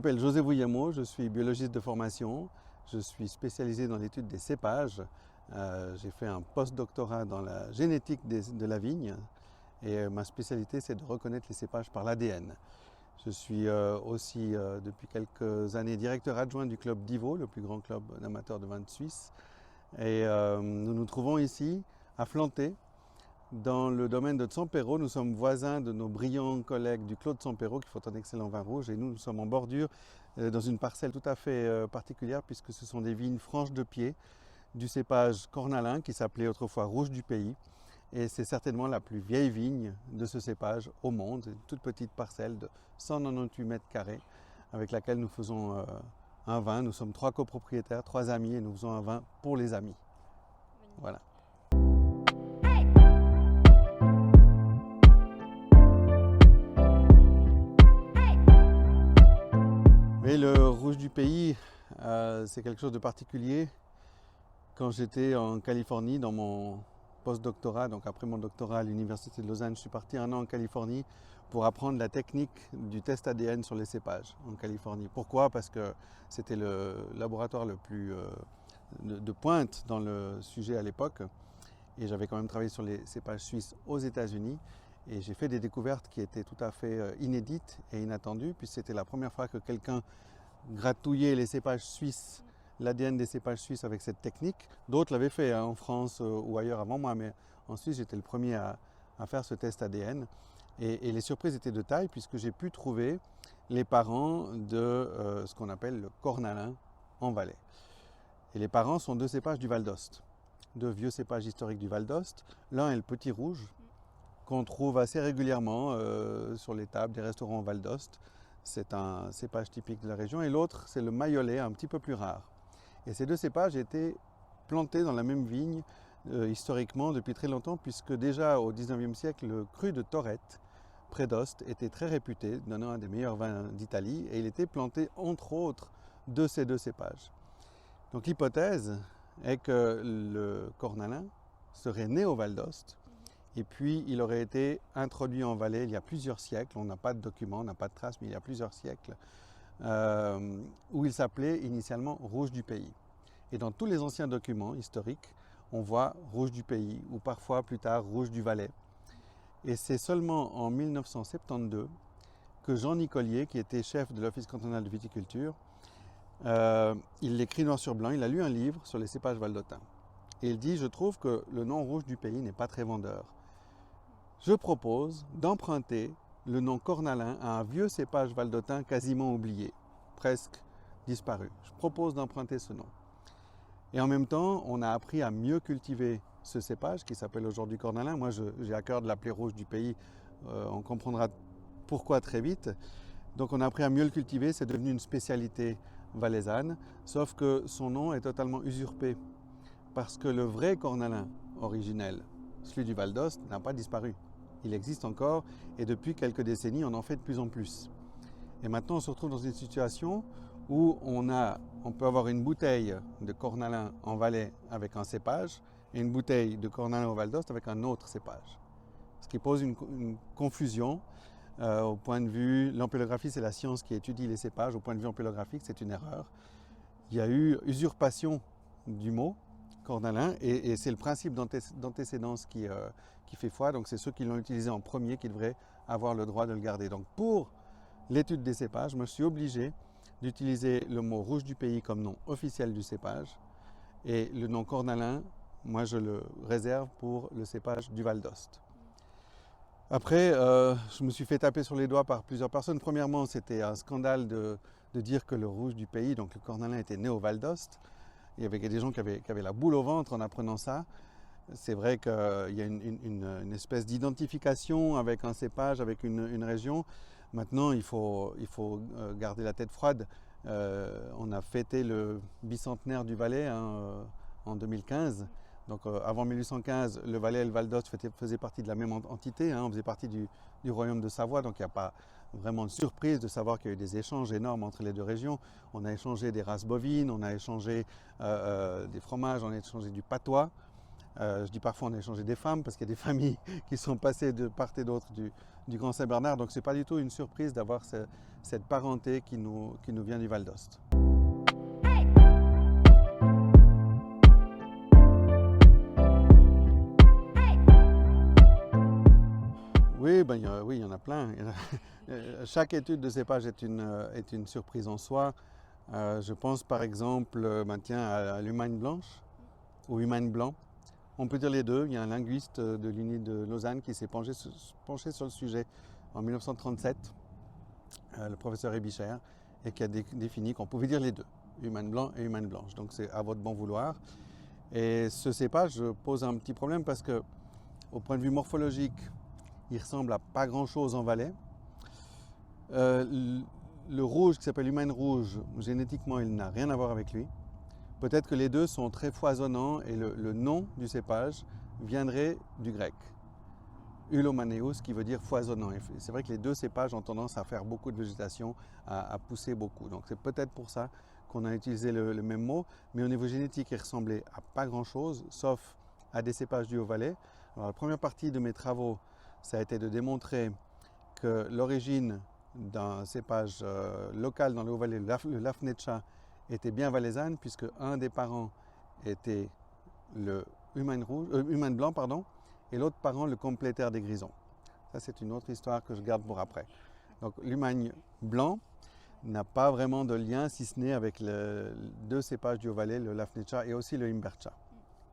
m'appelle José Vuyamo, je suis biologiste de formation. Je suis spécialisé dans l'étude des cépages. J'ai fait un post-doctorat dans la génétique de la vigne et ma spécialité c'est de reconnaître les cépages par l'ADN. Je suis aussi depuis quelques années directeur adjoint du club d'Ivo, le plus grand club d'amateurs de vin de Suisse. Et nous nous trouvons ici à Flanté, dans le domaine de Tsampero. Nous sommes voisins de nos brillants collègues du Clos de Tsampero qui font un excellent vin rouge et nous sommes en bordure dans une parcelle tout à fait particulière puisque ce sont des vignes franches de pied du cépage cornalin qui s'appelait autrefois rouge du pays et c'est certainement la plus vieille vigne de ce cépage au monde, une toute petite parcelle de 198 mètres carrés avec laquelle nous faisons un vin. Nous sommes 3 copropriétaires, 3 amis et nous faisons un vin pour les amis. Voilà. Mais le rouge du pays, c'est quelque chose de particulier. Quand j'étais en Californie dans mon post-doctorat, donc après mon doctorat à l'Université de Lausanne, je suis parti 1 an en Californie pour apprendre la technique du test ADN sur les cépages en Californie. Pourquoi? Parce que c'était le laboratoire le plus de pointe dans le sujet à l'époque et j'avais quand même travaillé sur les cépages suisses aux États-Unis. Et j'ai fait des découvertes qui étaient tout à fait inédites et inattendues, puis c'était la première fois que quelqu'un gratouillait les cépages suisses, l'ADN des cépages suisses avec cette technique. D'autres l'avaient fait en France ou ailleurs avant moi, mais en Suisse j'étais le premier à faire ce test ADN. Et les surprises étaient de taille puisque j'ai pu trouver les parents de ce qu'on appelle le cornalin en Valais. Et les parents sont 2 cépages du Val d'Ost, 2 vieux cépages historiques du Val d'Ost. L'un est le petit rouge, qu'on trouve assez régulièrement sur les tables des restaurants au Val d'Ost. C'est un cépage typique de la région. Et l'autre, c'est le Mayolet, un petit peu plus rare. Et ces 2 cépages étaient plantés dans la même vigne historiquement depuis très longtemps, puisque déjà au XIXe siècle, le cru de Torrette, près d'Ost, était très réputé, donnant un des meilleurs vins d'Italie. Et il était planté, entre autres, de ces 2 cépages. Donc l'hypothèse est que le cornalin serait né au Val d'Ost, et puis il aurait été introduit en Valais il y a plusieurs siècles. On n'a pas de documents, on n'a pas de traces, mais il y a plusieurs siècles, où il s'appelait initialement rouge du pays. Et dans tous les anciens documents historiques, on voit rouge du pays, ou parfois plus tard rouge du Valais. Et c'est seulement en 1972 que Jean Nicolier, qui était chef de l'Office cantonal de viticulture, il l'écrit noir sur blanc, il a lu un livre sur les cépages valdôtains. Et il dit, je trouve que le nom rouge du pays n'est pas très vendeur. Je propose d'emprunter le nom cornalin à un vieux cépage valdotin quasiment oublié, presque disparu. Je propose d'emprunter ce nom. Et en même temps, on a appris à mieux cultiver ce cépage qui s'appelle aujourd'hui cornalin. Moi, j'ai à cœur de l'appeler rouge du pays. On comprendra pourquoi très vite. Donc on a appris à mieux le cultiver, c'est devenu une spécialité valaisanne, sauf que son nom est totalement usurpé parce que le vrai cornalin originel, celui du Val d'Ost, n'a pas disparu. Il existe encore et depuis quelques décennies, on en fait de plus en plus. Et maintenant, on se retrouve dans une situation où on peut avoir une bouteille de cornalin en Valais avec un cépage et une bouteille de cornalin au Val d'Ost avec un autre cépage. Ce qui pose une confusion au point de vue, l'empélographie c'est la science qui étudie les cépages, au point de vue empélographique c'est une erreur. Il y a eu usurpation du mot cornalin et c'est le principe d'antécédence qui fait foi, donc c'est ceux qui l'ont utilisé en premier qui devraient avoir le droit de le garder. Donc pour l'étude des cépages, moi je suis obligé d'utiliser le mot rouge du pays comme nom officiel du cépage et le nom cornalin, moi je le réserve pour le cépage du Val d'Ost. Après, je me suis fait taper sur les doigts par plusieurs personnes. Premièrement, c'était un scandale de dire que le rouge du pays, donc le cornalin, était né au Val d'Ost. Il y avait des gens qui avaient la boule au ventre en apprenant ça. C'est vrai qu'il y a une espèce d'identification avec un cépage, avec une région. Maintenant, il faut garder la tête froide. On a fêté le bicentenaire du Valais en 2015. Donc avant 1815, le Valais et le Val d'Ost faisaient partie de la même entité, on faisait partie du royaume de Savoie, donc il n'y a pas vraiment de surprise de savoir qu'il y a eu des échanges énormes entre les 2 régions. On a échangé des races bovines, on a échangé des fromages, on a échangé du patois. Je dis parfois on a échangé des femmes parce qu'il y a des familles qui sont passées de part et d'autre du Grand Saint-Bernard. Donc ce n'est pas du tout une surprise d'avoir cette parenté qui nous vient du Val d'Ost. Oui, oui, il y en a plein. Chaque étude de cépage est une surprise en soi. Je pense par exemple à l'Humagne blanche ou Humagne blanc. On peut dire les deux. Il y a un linguiste de l'Uni de Lausanne qui s'est penché sur le sujet en 1937, le professeur Ebicher, et qui a défini qu'on pouvait dire les deux, Humagne blanc et Humagne blanche. Donc c'est à votre bon vouloir. Et ce cépage pose un petit problème parce que, au point de vue morphologique, il ressemble à pas grand-chose en Valais. Le rouge qui s'appelle Humagne rouge, génétiquement, il n'a rien à voir avec lui. Peut-être que les deux sont très foisonnants et le nom du cépage viendrait du grec. Ulomaneus, qui veut dire foisonnant. C'est vrai que les deux cépages ont tendance à faire beaucoup de végétation, à pousser beaucoup. Donc c'est peut-être pour ça qu'on a utilisé le même mot, mais au niveau génétique, il ressemblait à pas grand-chose, sauf à des cépages du Haut-Valais. Alors la première partie de mes travaux, ça a été de démontrer que l'origine d'un cépage local dans le Haut-Valais, le Lafnetcha, était bien valaisanne, puisque un des parents était le Humagne blanc, et l'autre parent le complétaire des grisons. Ça, c'est une autre histoire que je garde pour après. Donc l'Humagne blanc n'a pas vraiment de lien, si ce n'est avec deux cépages du Haut-Valais, le Lafnetcha et aussi le Himbertcha,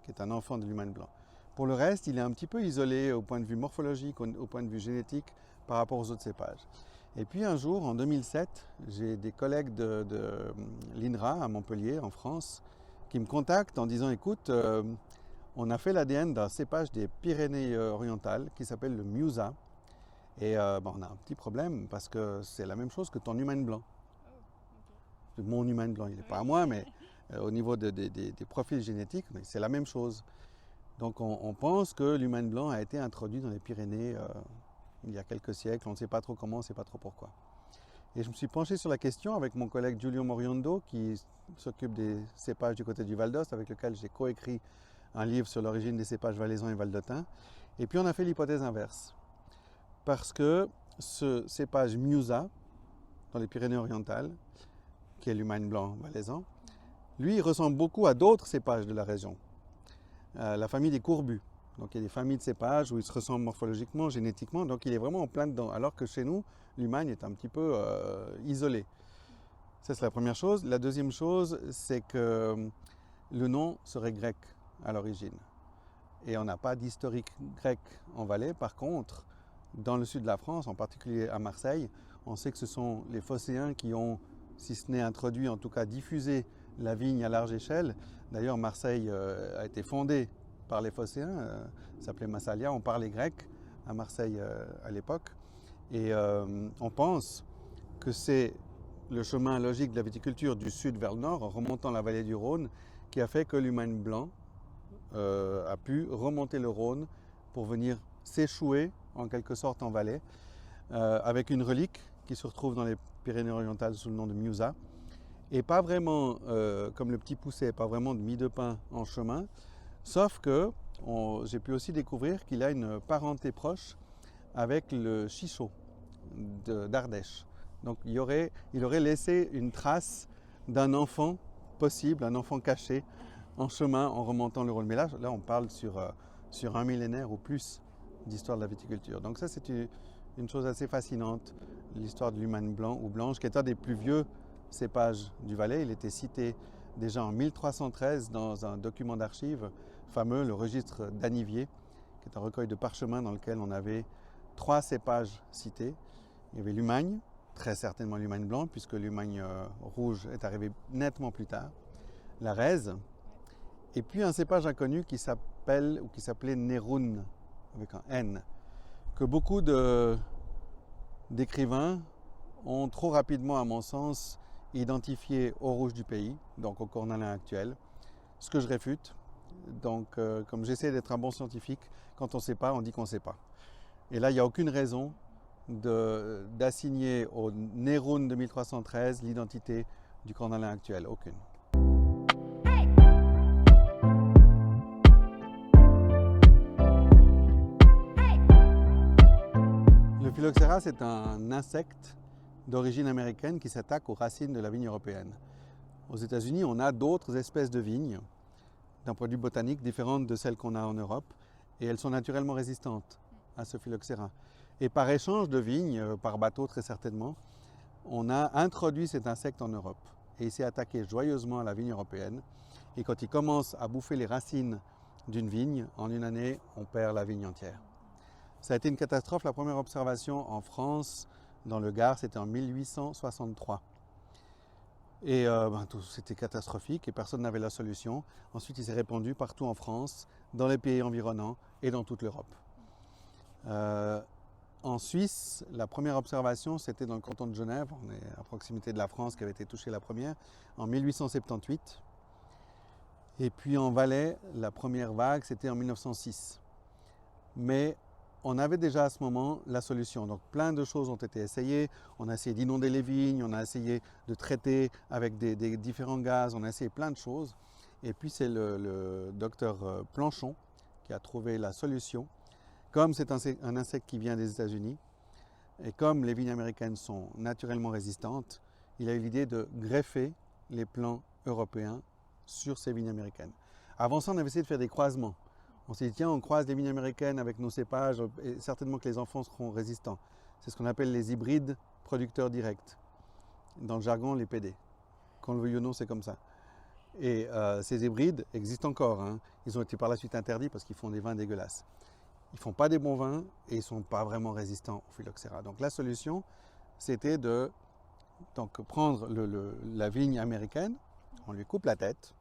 qui est un enfant de l'Humagne blanc. Pour le reste, il est un petit peu isolé au point de vue morphologique, au point de vue génétique, par rapport aux autres cépages. Et puis un jour, en 2007, j'ai des collègues de l'INRA à Montpellier, en France, qui me contactent en disant « Écoute, on a fait l'ADN d'un cépage des Pyrénées orientales qui s'appelle le Miusa. Et on a un petit problème parce que c'est la même chose que ton Humagne blanc. Mon Humagne blanc, il n'est pas à moi, mais au niveau des profils génétiques, c'est la même chose. Donc on pense que l'Humagne blanc a été introduit dans les Pyrénées il y a quelques siècles, on ne sait pas trop comment, on ne sait pas trop pourquoi. Et je me suis penché sur la question avec mon collègue Giulio Moriondo, qui s'occupe des cépages du côté du Val d'Ost, avec lequel j'ai coécrit un livre sur l'origine des cépages valaisans et valdotins. Et puis on a fait l'hypothèse inverse. Parce que ce cépage Miusa, dans les Pyrénées-Orientales, qui est l'Humagne blanc valaisan, lui, il ressemble beaucoup à d'autres cépages de la région. La famille des courbus. Donc il y a des familles de cépages où ils se ressemblent morphologiquement, génétiquement, donc il est vraiment en plein dedans. Alors que chez nous, l'Humagne est un petit peu isolé. Ça, c'est la première chose. La deuxième chose, c'est que le nom serait grec à l'origine. Et on n'a pas d'historique grec en Valais. Par contre, dans le sud de la France, en particulier à Marseille, on sait que ce sont les Phocéens qui ont, si ce n'est introduit, en tout cas diffusé la vigne à large échelle. D'ailleurs, Marseille a été fondée par les Phocéens, ça s'appelait Massalia, on parlait grec à Marseille à l'époque. Et on pense que c'est le chemin logique de la viticulture du sud vers le nord, en remontant la vallée du Rhône, qui a fait que l'Humagne blanc a pu remonter le Rhône pour venir s'échouer en quelque sorte en Valais, avec une relique qui se retrouve dans les Pyrénées-Orientales sous le nom de Miusa, et pas vraiment, comme le petit pousset, pas vraiment de mie de pain en chemin, sauf que j'ai pu aussi découvrir qu'il a une parenté proche avec le chichot d'Ardèche. Donc il aurait laissé une trace d'un enfant possible, un enfant caché en chemin en remontant le Rhône. Mais là on parle sur un millénaire ou plus d'histoire de la viticulture. Donc ça, c'est une chose assez fascinante, l'histoire de l'Humagne blanc ou blanche, qui est un des plus vieux cépages du Valais. Il était cité déjà en 1313 dans un document d'archives fameux, le registre d'Anivier, qui est un recueil de parchemins dans lequel on avait 3 cépages cités. Il y avait l'Humagne, très certainement l'Humagne blanc, puisque l'Humagne rouge est arrivé nettement plus tard, la Rèze, et puis un cépage inconnu qui s'appelait Néroun, avec un N, que beaucoup d'écrivains ont trop rapidement, à mon sens, identifié au rouge du pays, donc au cornalin actuel, ce que je réfute. Donc, comme j'essaie d'être un bon scientifique, quand on ne sait pas, on dit qu'on ne sait pas. Et là, il n'y a aucune raison d'assigner au Néroun de 1313 l'identité du cornalin actuel, aucune. phylloxéra, c'est un insecte d'origine américaine qui s'attaque aux racines de la vigne européenne. Aux États-Unis, on a d'autres espèces de vignes, d'un point de vue botanique, différentes de celles qu'on a en Europe, et elles sont naturellement résistantes à ce phylloxéra. Et par échange de vignes, par bateau très certainement, on a introduit cet insecte en Europe. Et il s'est attaqué joyeusement à la vigne européenne. Et quand il commence à bouffer les racines d'une vigne, en une année, on perd la vigne entière. Ça a été une catastrophe. La première observation en France, dans le Gard, c'était en 1863. Et c'était catastrophique et personne n'avait la solution. Ensuite, il s'est répandu partout en France, dans les pays environnants et dans toute l'Europe. En Suisse, la première observation, c'était dans le canton de Genève, on est à proximité de la France qui avait été touchée la première, en 1878. Et puis en Valais, la première vague, c'était en 1906. Mais on avait déjà à ce moment la solution. Donc plein de choses ont été essayées. On a essayé d'inonder les vignes, on a essayé de traiter avec des différents gaz, on a essayé plein de choses. Et puis c'est le docteur Planchon qui a trouvé la solution. Comme c'est un insecte qui vient des États-Unis, et comme les vignes américaines sont naturellement résistantes, il a eu l'idée de greffer les plants européens sur ces vignes américaines. Avant ça, on avait essayé de faire des croisements. On s'est dit, tiens, on croise les vignes américaines avec nos cépages, et certainement que les enfants seront résistants. C'est ce qu'on appelle les hybrides producteurs directs. Dans le jargon, les PD. Qu'on le veuille ou non, c'est comme ça. Et ces hybrides existent encore. Hein. Ils ont été par la suite interdits parce qu'ils font des vins dégueulasses. Ils ne font pas des bons vins et ils ne sont pas vraiment résistants au phylloxéra. Donc la solution, c'était de prendre la vigne américaine, on lui coupe la tête,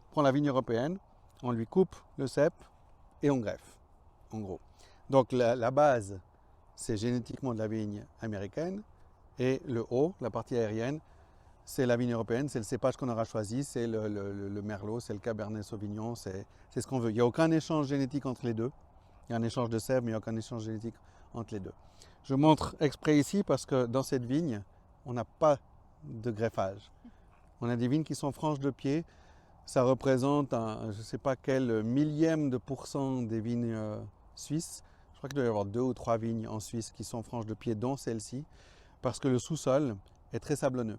on prend la vigne européenne, on lui coupe le cep et on greffe, en gros. Donc la base, c'est génétiquement de la vigne américaine et le haut, la partie aérienne, c'est la vigne européenne, c'est le cépage qu'on aura choisi, c'est le merlot, c'est le cabernet sauvignon, c'est ce qu'on veut. Il n'y a aucun échange génétique entre les deux. Il y a un échange de sève, mais il n'y a aucun échange génétique entre les deux. Je montre exprès ici parce que dans cette vigne, on n'a pas de greffage. On a des vignes qui sont franches de pied. Ça représente je ne sais pas quel millième de % des vignes suisses. Je crois qu'il doit y avoir 2 ou 3 vignes en Suisse qui sont franches de pied, dont celle-ci, parce que le sous-sol est très sablonneux.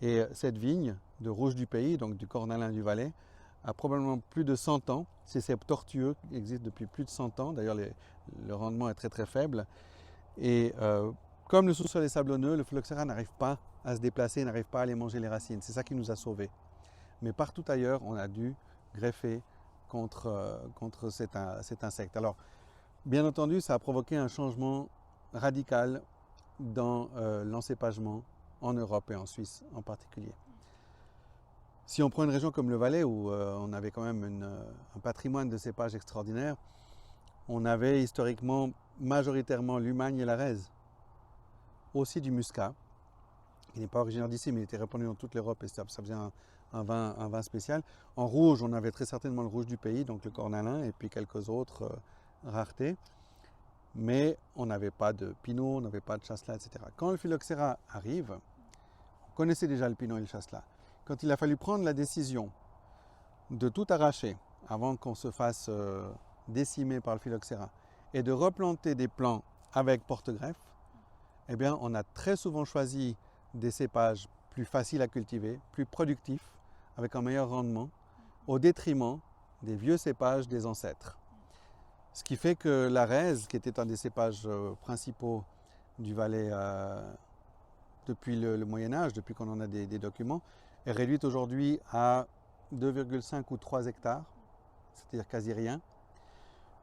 Et cette vigne de Rouge du Pays, donc du Cornalin du Valais, a probablement plus de 100 ans. Ces cèpes tortueux qui existent depuis plus de 100 ans. D'ailleurs, le rendement est très très faible. Et comme le sous-sol est sablonneux, le phylloxéra n'arrive pas à se déplacer, n'arrive pas à aller manger les racines. C'est ça qui nous a sauvés. Mais partout ailleurs, on a dû greffer contre cet insecte. Alors, bien entendu, ça a provoqué un changement radical dans l'encépagement en Europe et en Suisse en particulier. Si on prend une région comme le Valais, où on avait quand même un patrimoine de cépages extraordinaire, on avait historiquement majoritairement l'Humagne et la Rèze. Aussi du Muscat, qui n'est pas originaire d'ici, mais il était répandu dans toute l'Europe et ça faisait un vin spécial. En rouge, on avait très certainement le Rouge du Pays, donc le Cornalin, et puis quelques autres raretés. Mais on n'avait pas de Pinot, on n'avait pas de Chasselas, etc. Quand le phylloxéra arrive, on connaissait déjà le Pinot et le Chasselas. Quand il a fallu prendre la décision de tout arracher avant qu'on se fasse décimer par le phylloxéra et de replanter des plants avec porte-greffe, eh bien, on a très souvent choisi des cépages plus faciles à cultiver, plus productifs, avec un meilleur rendement, au détriment des vieux cépages des ancêtres. Ce qui fait que la Rèze, qui était un des cépages principaux du Valais depuis le Moyen-Âge, depuis qu'on en a des documents, est réduite aujourd'hui à 2,5 ou 3 hectares, c'est-à-dire quasi rien.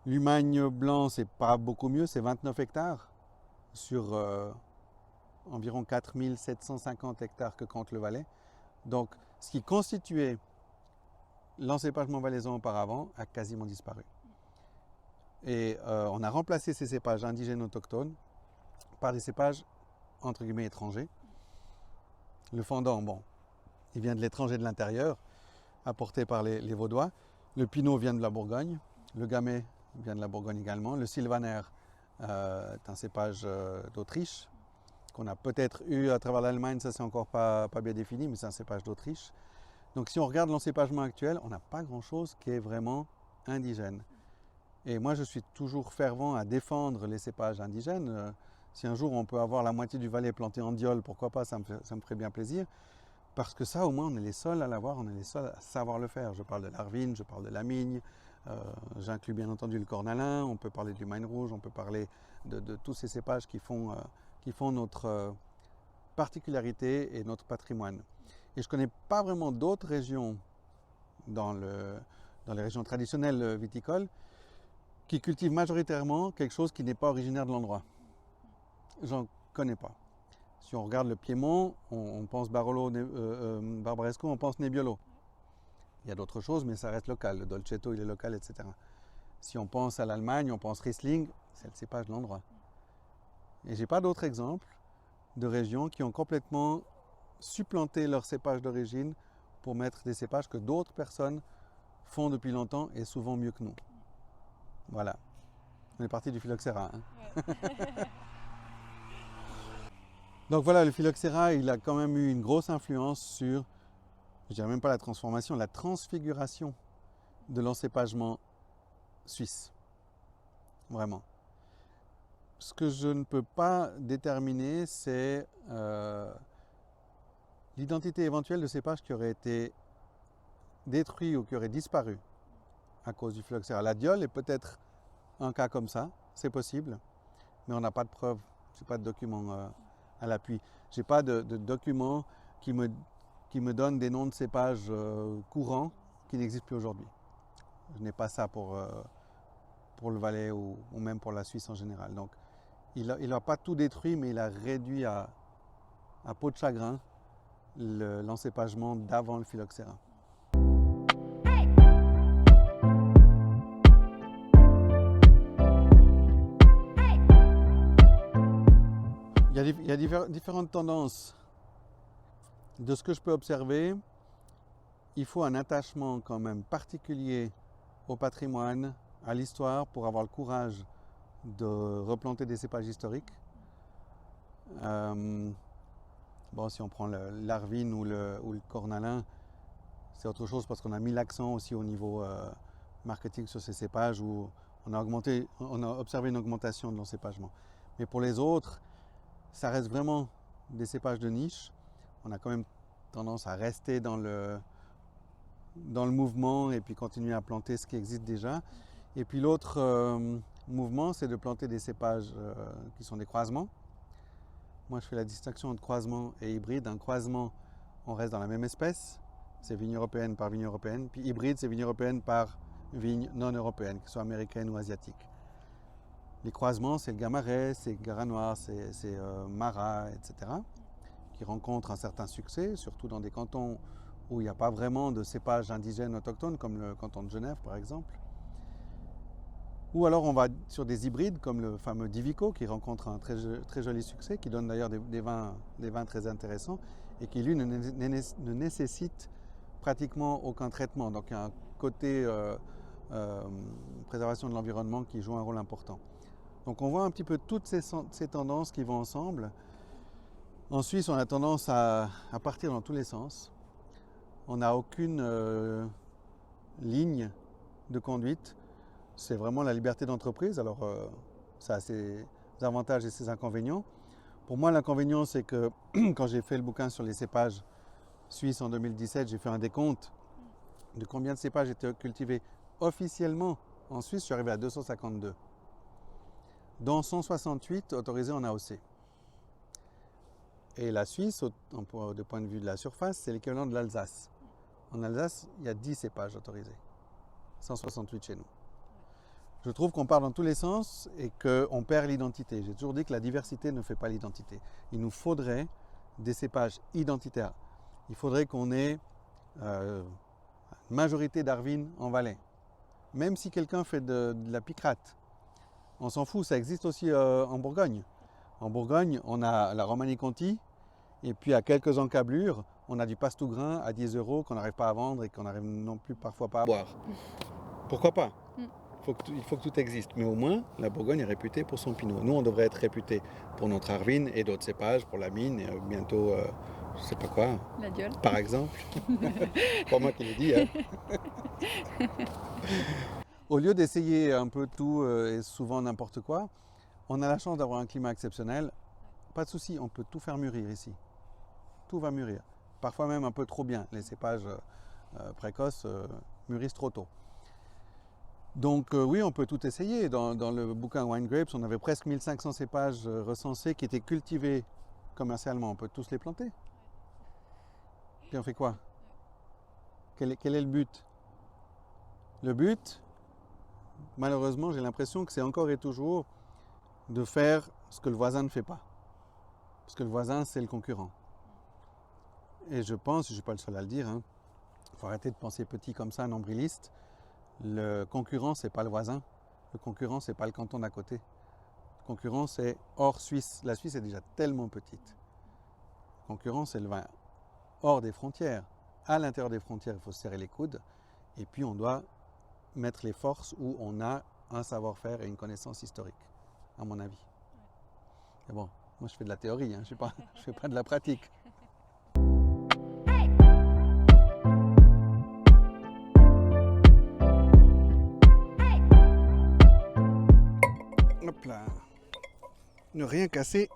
L'Humagne blanc, c'est pas beaucoup mieux, c'est 29 hectares sur environ 4750 hectares que compte le Valais. Donc, ce qui constituait l'encépagement valaisan auparavant a quasiment disparu. Et on a remplacé ces cépages indigènes autochtones par des cépages entre guillemets étrangers. Le fendant, bon, il vient de l'étranger de l'intérieur, apporté par les Vaudois. Le Pinot vient de la Bourgogne. Le Gamay vient de la Bourgogne également. Le Sylvaner est un cépage d'Autriche, qu'on a peut-être eu à travers l'Allemagne, ça c'est encore pas bien défini, mais c'est un cépage d'Autriche. Donc si on regarde l'encépagement actuel, on n'a pas grand-chose qui est vraiment indigène. Et moi je suis toujours fervent à défendre les cépages indigènes. Si un jour on peut avoir la moitié du Valais planté en Diolle, pourquoi pas, ça me ferait bien plaisir. Parce que ça, au moins, on est les seuls à l'avoir, on est les seuls à savoir le faire. Je parle de l'Arvine, je parle de la Migne, j'inclus bien entendu le Cornalin, on peut parler du Maine Rouge, on peut parler de tous ces cépages qui font notre particularité et notre patrimoine. Et je ne connais pas vraiment d'autres régions dans les régions traditionnelles viticoles qui cultivent majoritairement quelque chose qui n'est pas originaire de l'endroit. J'en connais pas. Si on regarde le Piémont, on pense Barolo, Barbaresco, on pense Nebbiolo. Il y a d'autres choses, mais ça reste local. Le Dolcetto, il est local, etc. Si on pense à l'Allemagne, on pense Riesling, c'est le cépage de l'endroit. Et j'ai pas d'autres exemples de régions qui ont complètement supplanté leur cépage d'origine pour mettre des cépages que d'autres personnes font depuis longtemps et souvent mieux que nous. Voilà. On est parti du phylloxéra. Hein. Ouais. Donc voilà, le phylloxéra, il a quand même eu une grosse influence sur, je dirais même pas la transformation, la transfiguration de l'encépagement suisse. Vraiment. Ce que je ne peux pas déterminer, c'est l'identité éventuelle de cépages qui auraient été détruits ou qui auraient disparu à cause du phylloxéra. La Diolle est peut-être un cas comme ça, c'est possible, mais on n'a pas de preuves, je n'ai pas de documents à l'appui. Je n'ai pas de documents qui me donnent des noms de cépages courants qui n'existent plus aujourd'hui. Je n'ai pas ça pour le Valais ou même pour la Suisse en général. Donc, il n'a pas tout détruit, mais il a réduit à peau de chagrin l'encépagement d'avant le phylloxéra. Il y a différentes tendances. De ce que je peux observer, il faut un attachement quand même particulier au patrimoine, à l'histoire, pour avoir le courage de replanter des cépages historiques. Bon, si on prend l'Arvine ou le Cornalin, c'est autre chose parce qu'on a mis l'accent aussi au niveau marketing sur ces cépages où on a observé une augmentation de l'encépagement. Mais pour les autres, ça reste vraiment des cépages de niche. On a quand même tendance à rester dans le mouvement et puis continuer à planter ce qui existe déjà. Et puis l'autre mouvement, c'est de planter des cépages qui sont des croisements. Moi, je fais la distinction entre croisement et hybride. Un croisement, on reste dans la même espèce, c'est vigne européenne par vigne européenne. Puis hybride, c'est vigne européenne par vigne non européenne, que ce soit américaine ou asiatique. Les croisements, c'est le Gamaret, c'est le Garanois, c'est Marat, etc., qui rencontrent un certain succès, surtout dans des cantons où il n'y a pas vraiment de cépages indigènes autochtones, comme le canton de Genève, par exemple. Ou alors on va sur des hybrides, comme le fameux Divico, qui rencontre un très joli succès, qui donne d'ailleurs des vins très intéressants, et qui, lui, ne nécessite pratiquement aucun traitement. Donc il y a un côté préservation de l'environnement qui joue un rôle important. Donc on voit un petit peu toutes ces tendances qui vont ensemble. En Suisse, on a tendance à partir dans tous les sens. On n'a aucune ligne de conduite. C'est vraiment la liberté d'entreprise. Alors ça a ses avantages et ses inconvénients. Pour moi, l'inconvénient, c'est que quand j'ai fait le bouquin sur les cépages suisses en 2017, j'ai fait un décompte de combien de cépages étaient cultivés officiellement en Suisse. Je suis arrivé à 252. Dont 168 autorisés en AOC. Et la Suisse, du point de vue de la surface, c'est l'équivalent de l'Alsace. En Alsace, il y a 10 cépages autorisés, 168 chez nous. Je trouve qu'on part dans tous les sens et qu'on perd l'identité. J'ai toujours dit que la diversité ne fait pas l'identité. Il nous faudrait des cépages identitaires. Il faudrait qu'on ait une majorité d'Arvine en Valais. Même si quelqu'un fait de la picrate, on s'en fout, ça existe aussi en Bourgogne. En Bourgogne, on a la Romanée Conti, et puis à quelques encablures, on a du passe-tout-grain à 10 € qu'on n'arrive pas à vendre et qu'on n'arrive non plus parfois pas à boire. Pourquoi pas ? Il faut que tout existe, mais au moins, la Bourgogne est réputée pour son pinot. Nous, on devrait être réputés pour notre Arvine et d'autres cépages, pour la mine, et bientôt, je ne sais pas quoi. La Diolle. Par exemple. Pas moi qui l'ai dit. Hein. Au lieu d'essayer un peu tout et souvent n'importe quoi, On a la chance d'avoir un climat exceptionnel. Pas de souci, on peut tout faire mûrir ici. Tout va mûrir. Parfois même un peu trop bien. Les cépages précoces mûrissent trop tôt. Donc oui, on peut tout essayer. Dans le bouquin Wine Grapes, on avait presque 1500 cépages recensés qui étaient cultivés commercialement. On peut tous les planter. Puis on fait quoi? Quel est le but? Le but, malheureusement, j'ai l'impression que c'est encore et toujours de faire ce que le voisin ne fait pas. Parce que le voisin, c'est le concurrent. Et je pense, je ne suis pas le seul à le dire, il faut arrêter de penser petit comme ça, nombriliste. Le concurrent, ce n'est pas le voisin. Le concurrent, ce n'est pas le canton d'à côté. Le concurrent, c'est hors Suisse. La Suisse est déjà tellement petite. Le concurrent, c'est le vin hors des frontières. À l'intérieur des frontières, il faut se serrer les coudes. Et puis, on doit mettre les forces où on a un savoir-faire et une connaissance historique, à mon avis. Mais bon, moi, je fais de la théorie, je ne fais pas de la pratique. Hop là. Ne rien casser.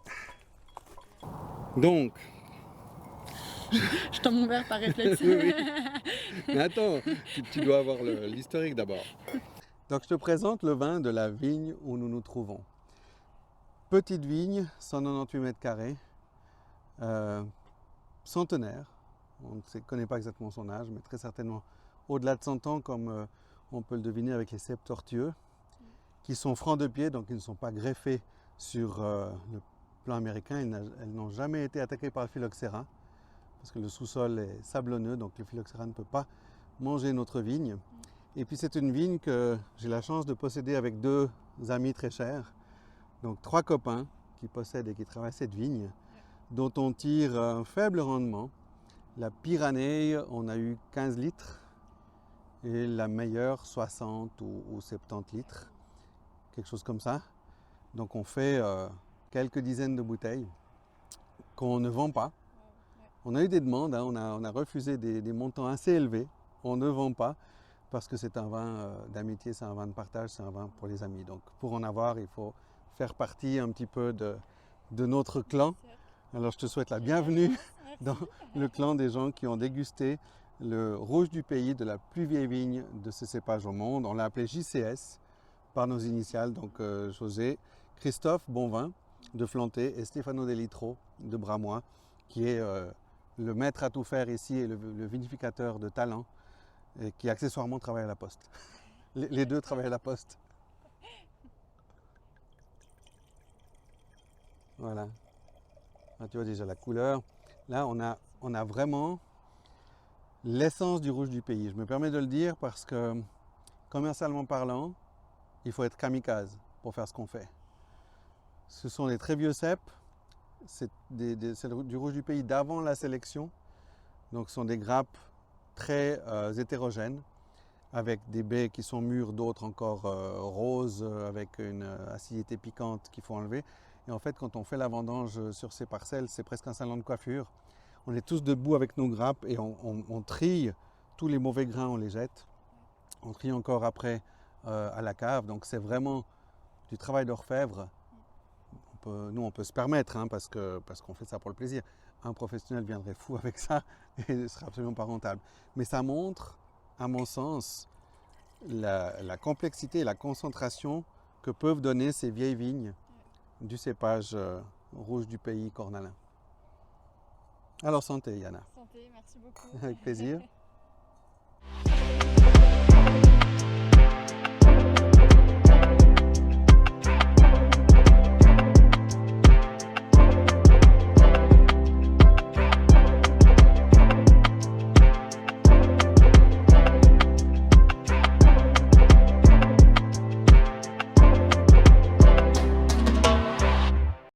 Donc. Je t'en mon verre par réflexe. Oui. Mais attends, tu dois avoir l'historique d'abord. Donc je te présente le vin de la vigne où nous nous trouvons. Petite vigne, 198 mètres carrés, centenaire. On ne connaît pas exactement son âge, mais très certainement au-delà de 100 ans, comme on peut le deviner avec les cèpes tortueux, qui sont francs de pied, donc ils ne sont pas greffés sur le plan américain. Elles n'ont jamais été attaquées par le phylloxéra, parce que le sous-sol est sablonneux, donc le phylloxéra ne peut pas manger notre vigne. Et puis c'est une vigne que j'ai la chance de posséder avec deux amis très chers, donc 3 copains qui possèdent et qui travaillent cette vigne, dont on tire un faible rendement. La pire année, on a eu 15 litres, et la meilleure 60 ou 70 litres, quelque chose comme ça. Donc on fait quelques dizaines de bouteilles qu'on ne vend pas. On a eu des demandes, on a refusé des montants assez élevés. On ne vend pas parce que c'est un vin d'amitié, c'est un vin de partage, c'est un vin pour les amis. Donc pour en avoir, il faut faire partie un petit peu de notre clan. Alors je te souhaite la bienvenue dans le clan des gens qui ont dégusté le rouge du pays, de la plus vieille vigne de ces cépages au monde. On l'a appelé JCS par nos initiales, donc José, Christophe Bonvin de Flanté et Stefano Delitro de Bramois, qui est le maître à tout faire ici et le vinificateur de talent, et qui accessoirement travaille à la poste. Les deux travaillent à la poste. Voilà. Là, tu vois déjà la couleur. Là, on a vraiment l'essence du rouge du pays. Je me permets de le dire parce que, commercialement parlant, il faut être kamikaze pour faire ce qu'on fait. Ce sont des très vieux cèpes. C'est du rouge du pays d'avant la sélection. Donc ce sont des grappes très hétérogènes, avec des baies qui sont mûres, d'autres encore roses, avec une acidité piquante qu'il faut enlever. Et en fait, quand on fait la vendange sur ces parcelles, c'est presque un salon de coiffure. On est tous debout avec nos grappes et on trie tous les mauvais grains, on les jette. On trie encore après à la cave. Donc c'est vraiment du travail d'orfèvre. Nous, on peut se permettre, parce qu'on fait ça pour le plaisir. Un professionnel viendrait fou avec ça et ne serait absolument pas rentable. Mais ça montre, à mon sens, la complexité et la concentration que peuvent donner ces vieilles vignes du cépage rouge du pays cornalin. Alors santé, Yana. Santé, merci beaucoup. Avec plaisir.